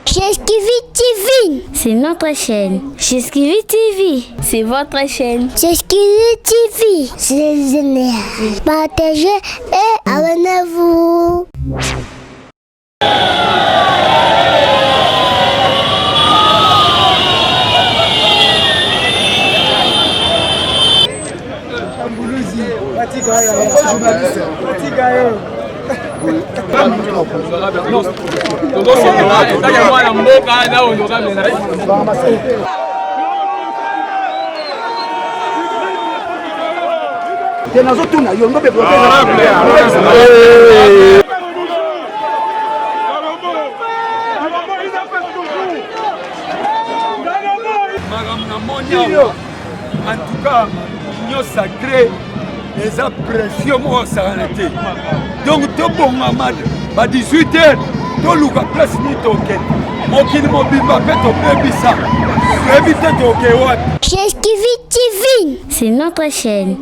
Chesquivi TV, c'est notre chaîne. Chesquivi TV, c'est votre chaîne. Chesquivi TV, c'est génial. Partagez et abonnez-vous. En tout cas, l'union sacrée, les apprécions moi ça en été. Donc tout bon maman, à 18h, tout le place ni token. Mon qui ne m'oblige pas ton bébé ça. Évitez ton kéouat. Chesquivi TV, c'est notre chaîne.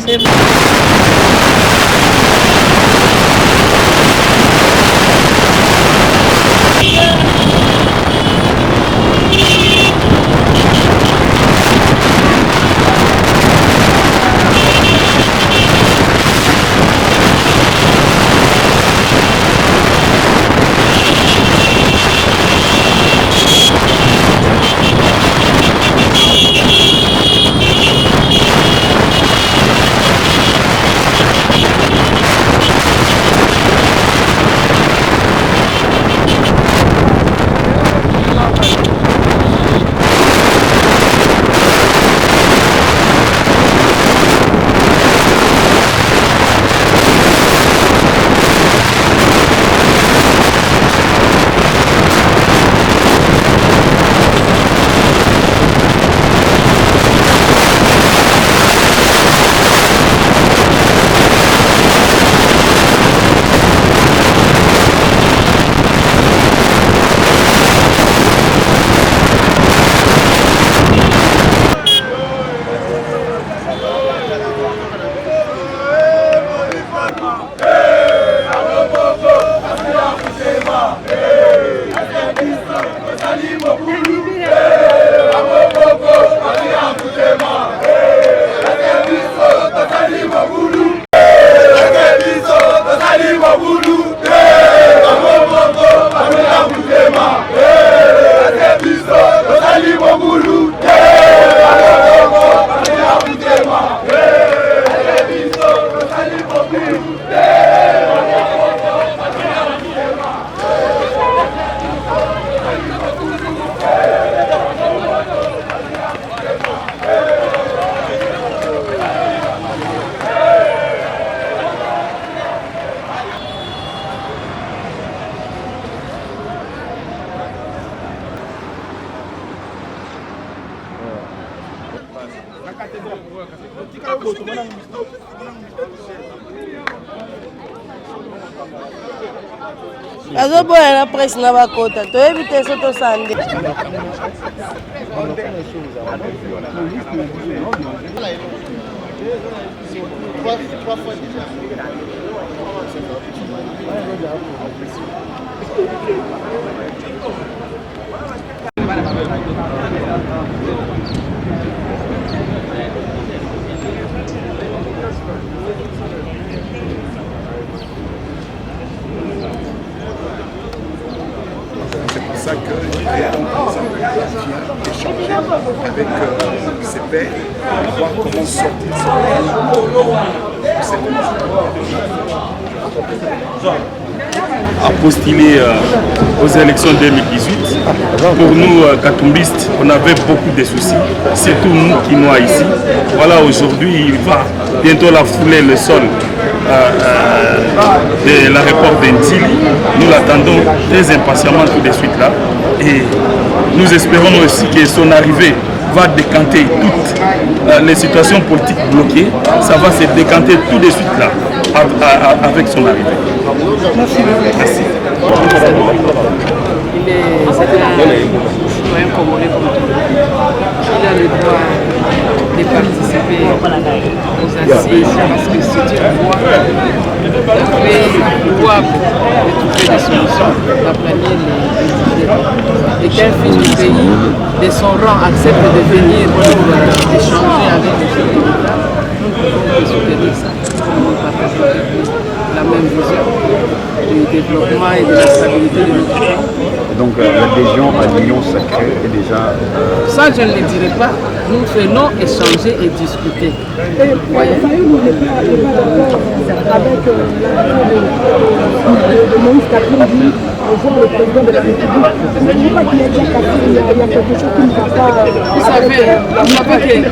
C'est bon. azoboya na presse na bakota toyebi soto sande C'est pour ça que j'ai échangé avec ses pairs pour voir comment sortir a postulé aux élections 2018. Pour nous, Katumbistes, on avait beaucoup de soucis, surtout nous qui sommes ici. Voilà, aujourd'hui, il va bientôt la fouler le sol de l'aéroport d'Entili. Nous l'attendons très impatiemment tout de suite là. Et nous espérons aussi que son arrivée va décanter toutes les situations politiques bloquées. Ça va se décanter tout de suite là, avec son arrivée. Merci. merci parce que c'est une voie louable de trouver des solutions, d'aplanir les idées. Et qu'un fils du pays, de son rang, accepte de venir pour échanger avec les chefs de l'État, nous pouvons soutenir ça. Nous partageons la même vision du développement et de la stabilité de notre pays. Donc l'adhésion à l'Union sacrée est déjà... Ça, je ne le dirai pas. Nous venons échanger et discuter. Voyez. Avec Moïse Katumbi, le président de la République, je ne dis pas qu'il y a quelque chose qui ne va pas... Vous savez que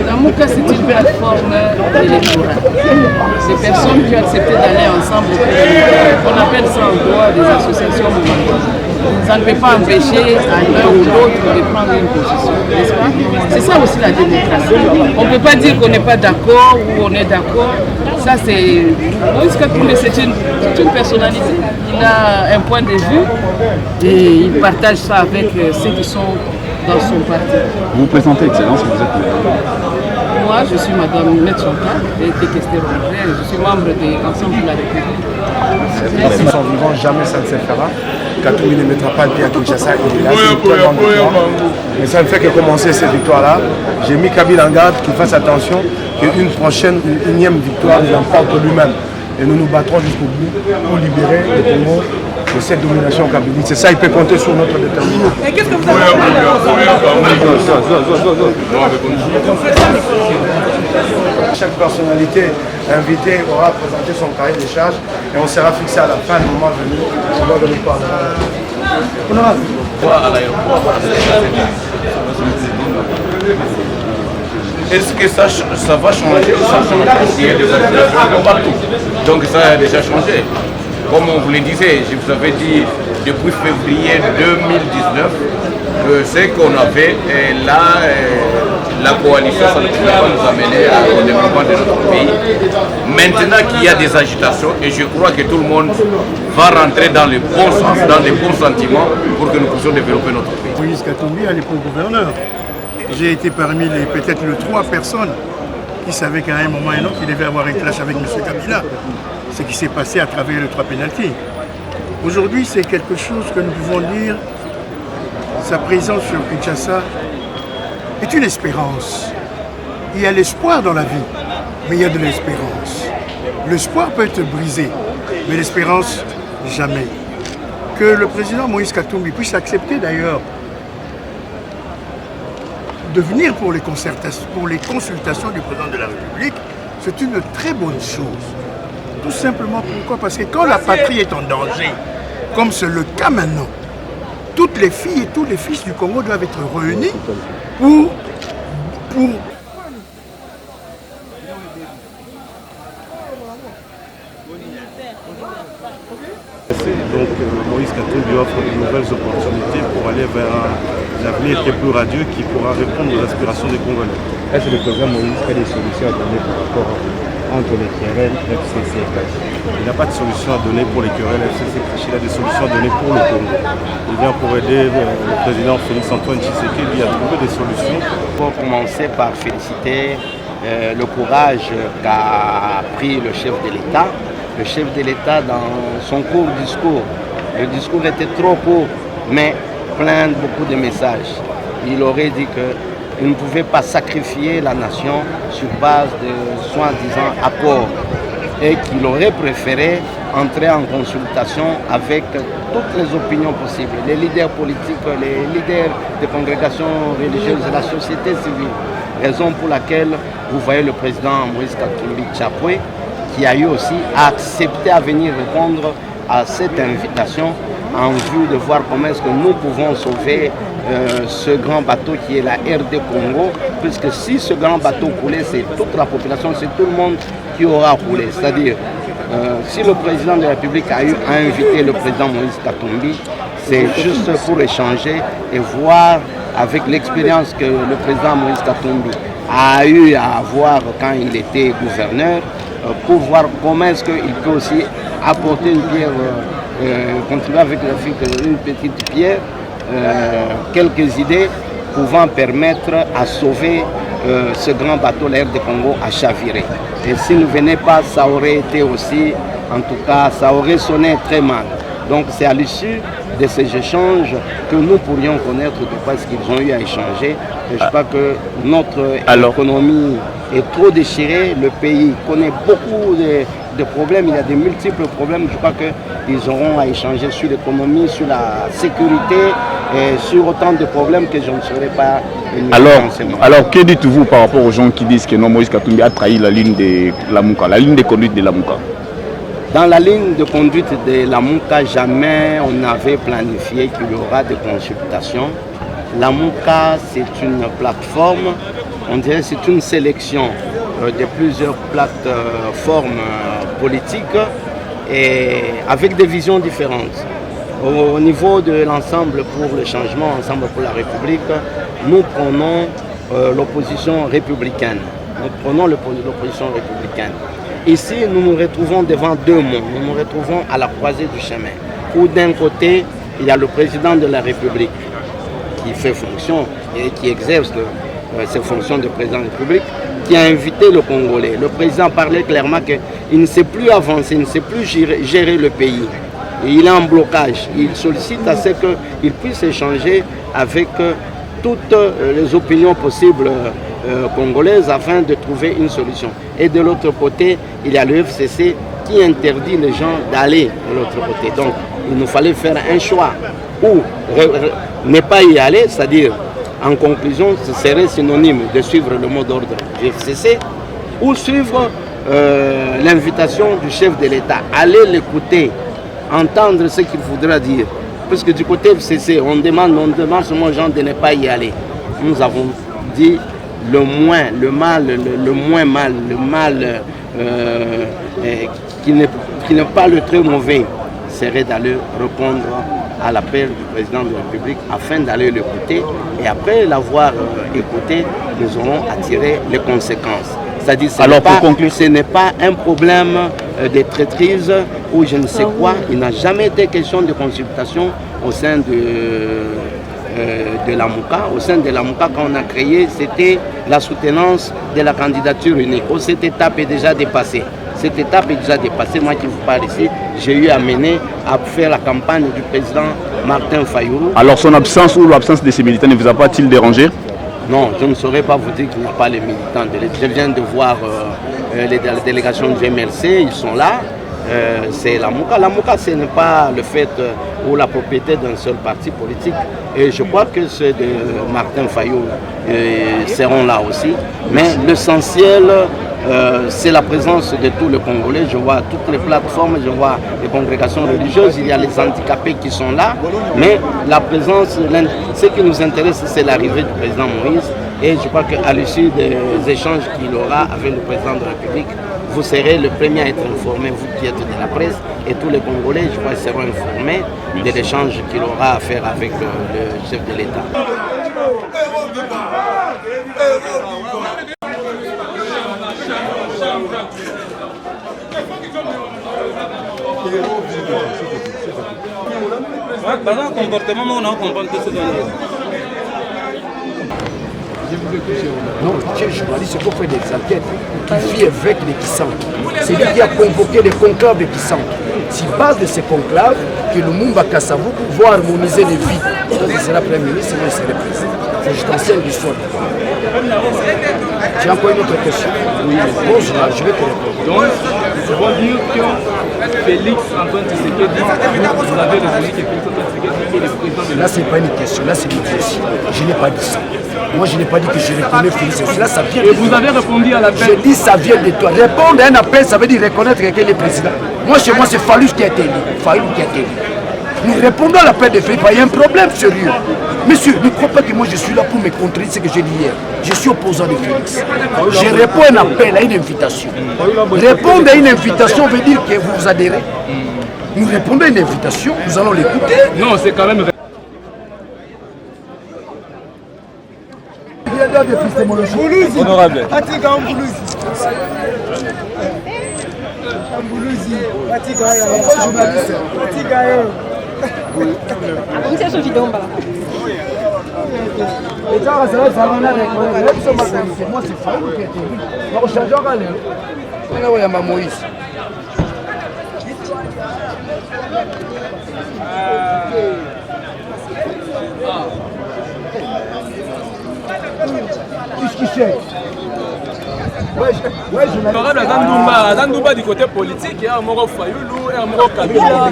dans mon cas, c'est une plateforme électorale. Ces personnes qui ont accepté d'aller ensemble, on appelle ça en droit des associations mouvementaires. Ça ne peut pas empêcher à l'un ou l'autre de prendre une position, n'est-ce pas? C'est ça aussi la démocratie. On ne peut pas dire qu'on n'est pas d'accord ou on est d'accord. Ça, c'est... Moïse Katumbi, c'est une personnalité. Il a un point de vue et il partage ça avec ceux qui sont dans son parti. Vous vous présentez, Excellence, vous êtes... Moi, je suis Madame Metchonka, je suis membre de l'Ensemble de la République. Nous sommes vivants, jamais ça ne se fera. Katumbi ne mettra pas le pied à Kinshasa, il est là, c'est une très grande victoire. Mais ça ne fait que commencer cette victoire-là. J'ai mis Kabila en garde qu'il fasse attention qu'une prochaine, une énième victoire nous emporte lui-même. Et nous nous battrons jusqu'au bout pour libérer le Congo de cette domination kabilite. C'est ça, il peut compter sur notre détermination. Et qu'est-ce que vous avez Chaque personnalité invitée aura présenté son cahier de charges et on sera fixé à la fin, le moment venu, lors de l'histoire. Est-ce que ça va changer? Ça change. Il y a des actions partout. Donc ça a déjà changé. Comme on vous le disait, je vous avais dit depuis février 2019 que ce qu'on avait là, la coalition, ça ne pouvait pas nous amener au développement de notre pays. Maintenant qu'il y a des agitations, et je crois que tout le monde va rentrer dans le bon sens, dans les bons sentiments pour que nous puissions développer notre pays. Moïse Katumbi, à l'époque gouverneur, j'ai été parmi peut-être les 3 personnes qui savaient qu'à un moment ou un autre, il devait avoir un clash avec M. Kabila. Ce qui s'est passé à travers les 3 pénaltys. Aujourd'hui, c'est quelque chose que nous pouvons dire, sa présence sur Kinshasa est une espérance. Il y a l'espoir dans la vie, mais il y a de l'espérance. L'espoir peut être brisé, mais l'espérance, jamais. Que le président Moïse Katumbi puisse accepter d'ailleurs de venir pour les consultations du président de la République, c'est une très bonne chose. Tout simplement pourquoi? Parce que quand la patrie est en danger, comme c'est le cas maintenant, toutes les filles et tous les fils du Congo doivent être réunis pour Donc Moïse Katumbi offre de nouvelles opportunités pour aller vers un avenir qui est plus radieux, qui pourra répondre aux aspirations des Congolais. Est-ce que le président Moïse a des solutions à donner par rapport entre les querelles FCC et Kachi? Il n'a pas de solution à donner pour les querelles FCC et Kachi, il a des solutions à donner pour le Congo. Il vient pour aider le président Félix-Antoine Tshisekedi à trouver des solutions. Pour commencer par féliciter le courage qu'a pris le chef de l'État. Le chef de l'État dans son court discours. Le discours était trop court, mais plein de beaucoup de messages. Il aurait dit qu'il ne pouvait pas sacrifier la nation sur base de soi-disant accords et qu'il aurait préféré entrer en consultation avec toutes les opinions possibles, les leaders politiques, les leaders des congrégations religieuses et la société civile. Raison pour laquelle vous voyez le président Moïse Katumbi Tchapoué qui a eu aussi accepté à venir répondre à cette invitation en vue de voir comment est-ce que nous pouvons sauver ce grand bateau qui est la RD Congo, puisque si ce grand bateau coulait, c'est toute la population, c'est tout le monde qui aura coulé. C'est-à-dire, si le président de la République a eu à inviter le président Moïse Katumbi, c'est juste pour échanger et voir avec l'expérience que le président Moïse Katumbi a eu à avoir quand il était gouverneur, pour voir comment est-ce qu'il peut aussi apporter une pierre, contribuer avec l'Afrique une petite pierre, quelques idées pouvant permettre à sauver ce grand bateau, la RD Congo, a chaviré. Et s'il ne venait pas, ça aurait été aussi, en tout cas, ça aurait sonné très mal. Donc c'est à l'issue de ces échanges que nous pourrions connaître de quoi ce qu'ils ont eu à échanger. Et je crois que notre économie est trop déchirée, le pays connaît beaucoup de problèmes, il y a de multiples problèmes. Je crois qu'ils auront à échanger sur l'économie, sur la sécurité et sur autant de problèmes que je ne saurais pas. Alors que dites-vous par rapport aux gens qui disent que non, Moïse Katumbi a trahi la ligne de Lamuka, la ligne de conduite de Lamuka? Dans la ligne de conduite de Lamuka, jamais on n'avait planifié qu'il y aura des consultations. Lamuka, c'est une plateforme, on dirait c'est une sélection de plusieurs plateformes politiques et avec des visions différentes. Au niveau de l'ensemble pour le changement, ensemble pour la République, nous prenons l'opposition républicaine. Nous prenons l'opposition républicaine. Ici, nous nous retrouvons devant deux mondes. Nous nous retrouvons à la croisée du chemin. Où d'un côté, il y a le président de la République qui fait fonction et qui exerce ses fonctions de président de la République, qui a invité le Congolais. Le président parlait clairement qu'il ne sait plus avancer, il ne sait plus gérer le pays. Et il est en blocage. Il sollicite à ce qu'il puisse échanger avec toutes les opinions possibles congolaises afin de trouver une solution. Et de l'autre côté, il y a le FCC qui interdit les gens d'aller de l'autre côté. Donc, il nous fallait faire un choix ou ne pas y aller, c'est-à-dire, en conclusion, ce serait synonyme de suivre le mot d'ordre du FCC ou suivre l'invitation du chef de l'État. Aller l'écouter, entendre ce qu'il voudra dire. Parce que du côté FCC, on demande seulement aux gens de ne pas y aller. Nous avons dit le moins mal qui n'est pas le très mauvais, serait d'aller répondre à l'appel du président de la République afin d'aller l'écouter. Et après l'avoir écouté, nous aurons à tirer les conséquences. C'est-à-dire que ce n'est pas un problème de traîtrise ou je ne sais quoi. Il n'a jamais été question de consultation au sein de Lamuka. Au sein de Lamuka, quand on a créé, c'était la soutenance de la candidature unique. Cette étape est déjà dépassée. Cette étape est déjà dépassée. Moi qui vous parle ici, j'ai eu à mener à faire la campagne du président Martin Fayulu. Alors son absence ou l'absence de ces militants ne vous a pas-il dérangé? Non, je ne saurais pas vous dire qu'il n'y a pas les militants. Je viens de voir la délégation du MLC, ils sont là. C'est Lamuka. Lamuka, ce n'est pas le fait ou la propriété d'un seul parti politique. Et je crois que ceux de Martin Fayulu seront là aussi. Mais l'essentiel, c'est la présence de tous les Congolais. Je vois toutes les plateformes, je vois les congrégations religieuses, il y a les handicapés qui sont là. Mais la présence, ce qui nous intéresse, c'est l'arrivée du président Moïse. Et je crois qu'à l'issue des échanges qu'il aura avec le président de la République, vous serez le premier à être informé, vous qui êtes de la presse, et tous les Congolais, je crois, seront informés de l'échange qu'il aura à faire avec le chef de l'État. Dans un comportement, on a compris que c'est non, tu es journaliste, il faut faire des enquêtes. Qui vit avec les Kissan. C'est lui qui a convoqué les conclaves de Kissan. C'est base de ces conclaves que le Mumba Kassavou va harmoniser les vies. Donc c'est la première ministre, moi c'est le président. Je t'enseigne l'histoire. Tu as encore une autre question? Oui. Bon, je vais te répondre. Donc, je veux dire que Félix Antoine Tshisekedi, vous avez répondu que Félix Antoine Tshisekedi est le président de la... Là, ce n'est pas une question, là, c'est une question. Je n'ai pas dit ça. Moi, je n'ai pas dit que je reconnais Félix. Là, ça vient de toi. Et vous avez répondu à l'appel. Je dis ça vient de toi. Répondre à un appel, ça veut dire reconnaître quelqu'un est président. Moi, chez moi, c'est Fayulu qui a été élu. Fayulu qui a été élu. Nous répondons à l'appel de Félix. Il y a un problème sérieux. Monsieur, ne crois pas que moi, je suis là pour me contredire ce que j'ai dit hier. Je suis opposant de Félix. Je réponds à un appel, à une invitation. Répondre à une invitation veut dire que vous vous adhérez. Nous répondons à une invitation, nous allons l'écouter. Non, c'est quand même... Honorable. Moi, c'est Fayoulou qui a été élu. On va changer encore les. On va y avoir Moïse. Qu'est-ce qui fait? Zandouba du côté politique, il y a un moro Fayoulou et un moro Kabila.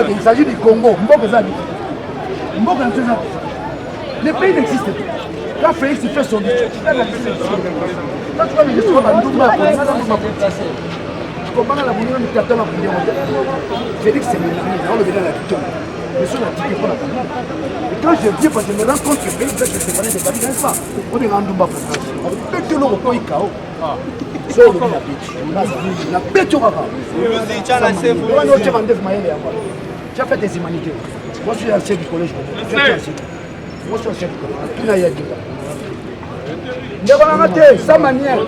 Il s'agit du Congo. Le pays n'existe plus. Quand Félix fait son discours, quand tu vois le discours, Félix c'est et quand je viens, parce que je me rends compte que Félix est séparé de Kabila, n'est-ce pas? On est rendu bas pour ça. On peut le repos IKO. C'est le la bête. Tu as fait des humanités. Moi je suis ancien du collège. Moi je suis ancien du collège. Qui n'a rien dit. Sans manière.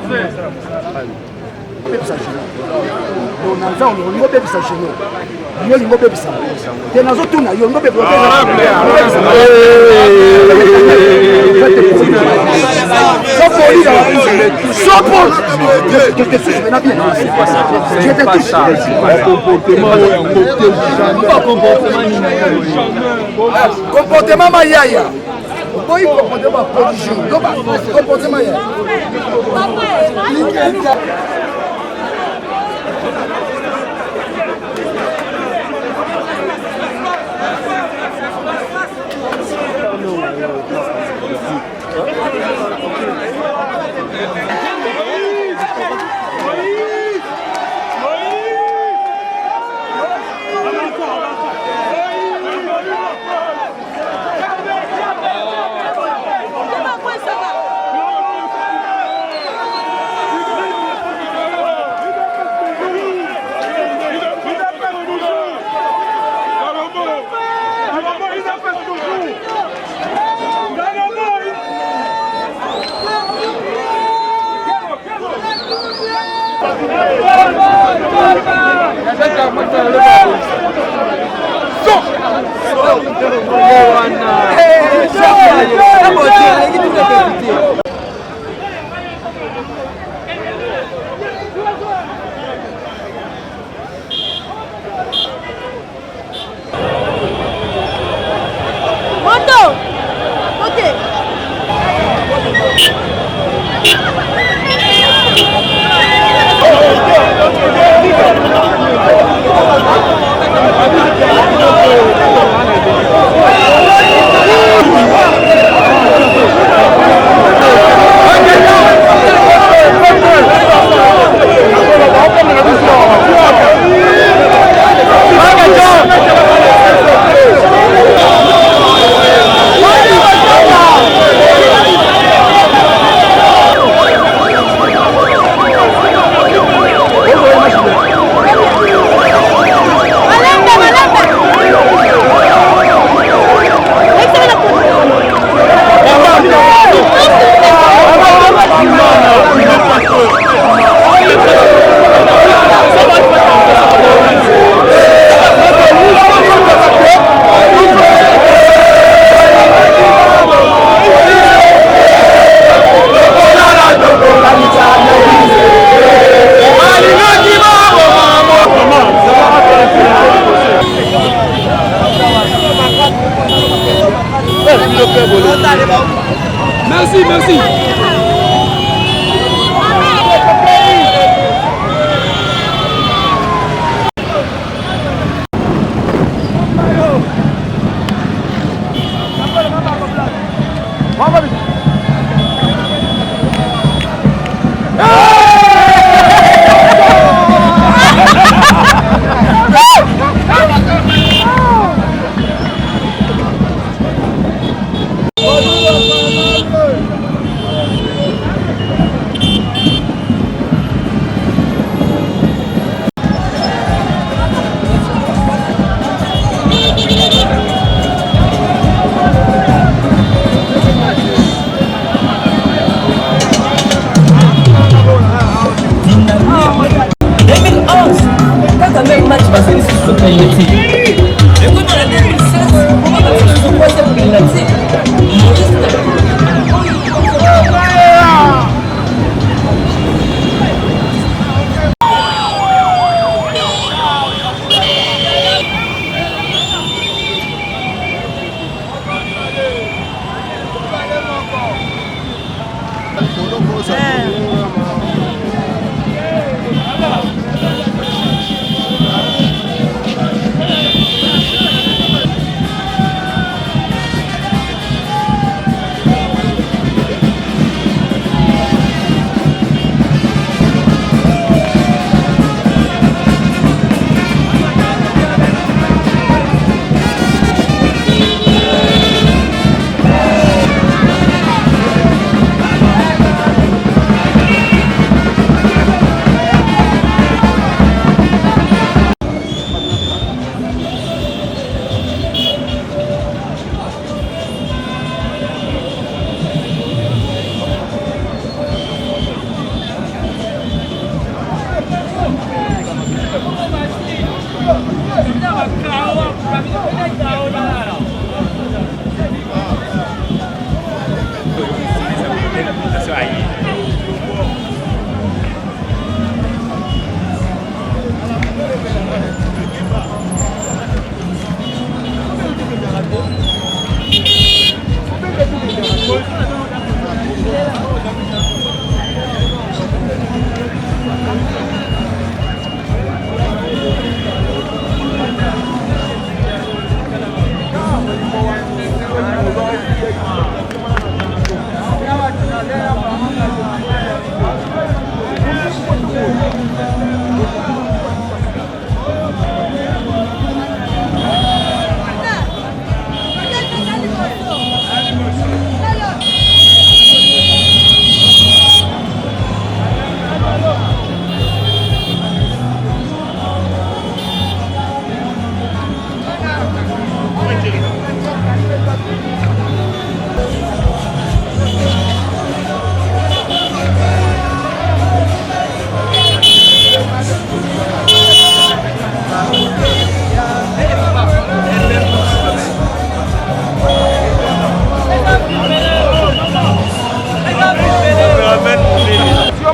Comportement mayaya. Oui, comportement prodigieux. Comportement mayaya. Merci, merci. problématique. Mais comme en 2016, on va se poser cette problématique.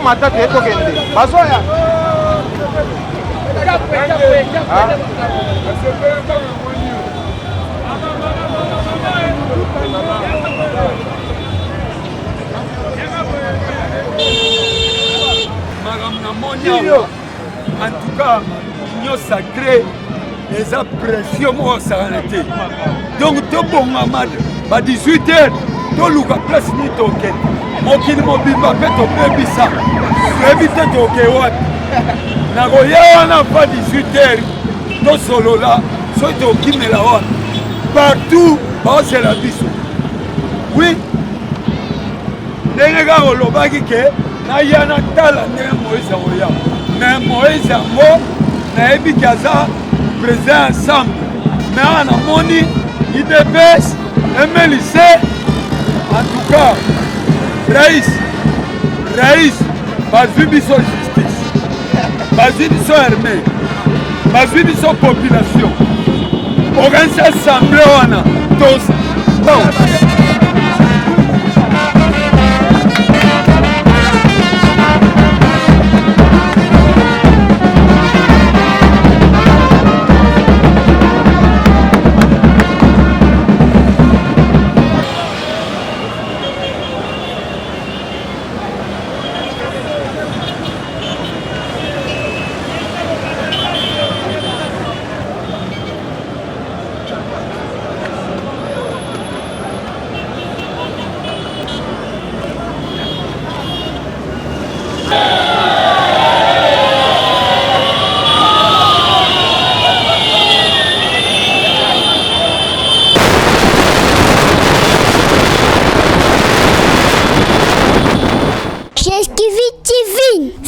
matatu ekokende bazoya en tout cas union sacrée eza pression moko osakana te donc tobongama ba 18h toluka place ni tokende mokili mobimba mpe tobebisa toyebi te toke wapi nakoya wana pa 18h tosolola soki tokimela wana partout baosela biso wi ndenge kaka olobaki ke naya natala ndenge moïse akoya mais moïse yango nayebi ki aza président ensemble mais awa namoni idps emelise en tout cas rais bazwi biso justice bazwi biso armée bazwi biso population okanisi assemblée wana tosa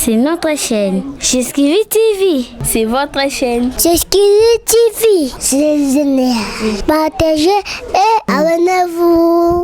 C'est notre chaîne. Chesquivi TV, c'est votre chaîne. Chesquivi TV, c'est génial. Partagez et abonnez-vous.